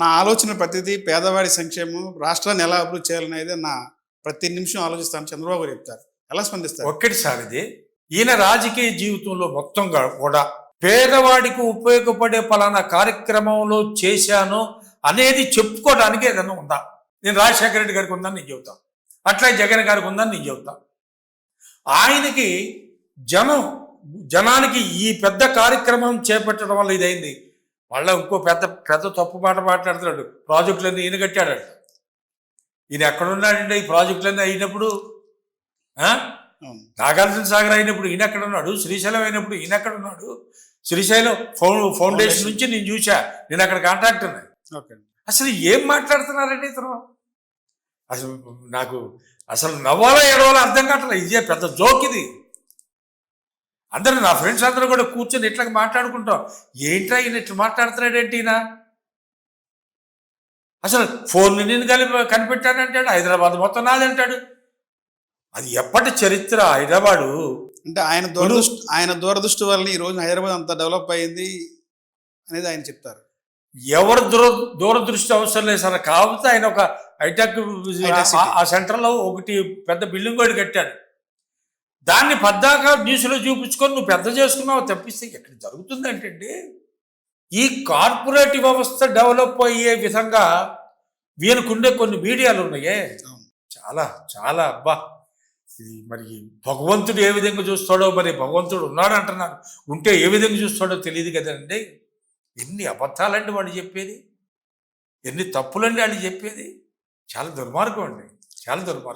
నా ఆలోచన ప్రతిదీ పేదవాడి సంక్షేమం, రాష్ట్రాన్ని ఎలా అభివృద్ధి చేయాలనేది నా ప్రతి నిమిషం ఆలోచిస్తాను చంద్రబాబు గారు చెప్తారు. ఎలా స్పందిస్తారు? ఒక్కటి సార్ ఇది. ఈయన రాజకీయ జీవితంలో మొత్తంగా కూడా పేదవాడికి ఉపయోగపడే పలానా కార్యక్రమంలో చేశాను అనేది చెప్పుకోవడానికి ఏదైనా ఉందా? నేను రాజశేఖర రెడ్డి గారికి ఉందని నేను చెబుతాను, అట్లా జగన్ గారికి ఉందని నేను చెబుతాను. ఆయనకి జనానికి ఈ పెద్ద కార్యక్రమం చేపట్టడం వల్ల ఇదైంది. మళ్ళీ ఇంకో పెద్ద పెద్ద తప్పు మాట మాట్లాడుతున్నాడు. ప్రాజెక్టులన్నీ ఈయన కట్టాడు. ఈయన ఎక్కడున్నాడంటే ఈ ప్రాజెక్టులన్నీ అయినప్పుడు, నాగార్జున సాగర్ అయినప్పుడు ఈయన ఎక్కడ ఉన్నాడు? శ్రీశైలం అయినప్పుడు ఈయన ఎక్కడ ఉన్నాడు? శ్రీశైలం ఫౌండేషన్ నుంచి నేను చూసా, నేను అక్కడ కాంటాక్ట్ ఉన్నాయి. అసలు ఏం మాట్లాడుతున్నారండి ఇతను? అసలు నాకు అసలు నవ్వాలో ఏడవాలో అర్థం కావట్లేదు. ఇదే పెద్ద జోక్ ఇది. అందరూ నా ఫ్రెండ్స్ అందరూ కూడా కూర్చొని ఇట్లా మాట్లాడుకుంటాం. ఏంట్రా ఈయన ఇట్లా మాట్లాడుతున్నాడేంటి ఈయన? అసలు ఫోన్ నేను కనిపెట్టానంటాడు, హైదరాబాద్ మొత్తం నాదంటాడు. అది ఎప్పటి చరిత్ర హైదరాబాదు అంటే ఆయన దూరదృష్టి వల్ల ఈ రోజు హైదరాబాద్ అంత డెవలప్ అయింది అనేది ఆయన చెప్తారు. ఎవరు దూరదృష్టి అవసరం లేదు సార్. కాకపోతే ఆయన ఒక హైటెక్ ఆ సెంటర్లో ఒకటి పెద్ద బిల్డింగ్ కూడా కట్టాడు. దాన్ని పద్దాక న్యూస్లో చూపించుకొని నువ్వు పెద్ద చేసుకున్నావు తప్పిస్తే ఎక్కడ జరుగుతుంది అంటే, ఈ కార్పొరేట్ వ్యవస్థ డెవలప్ అయ్యే విధంగా వీళ్ళకుండే కొన్ని మీడియాలు ఉన్నాయే, చాలా చాలా అబ్బా. మరి భగవంతుడు ఏ విధంగా చూస్తాడో, మరి భగవంతుడు ఉన్నాడు అంటున్నారు, ఉంటే ఏ విధంగా చూస్తాడో తెలియదు కదండి. ఎన్ని అబద్ధాలండి వాళ్ళు చెప్పేది, ఎన్ని తప్పులండి వాళ్ళు చెప్పేది. చాలా దుర్మార్గం అండి, చాలా దుర్మార్గం.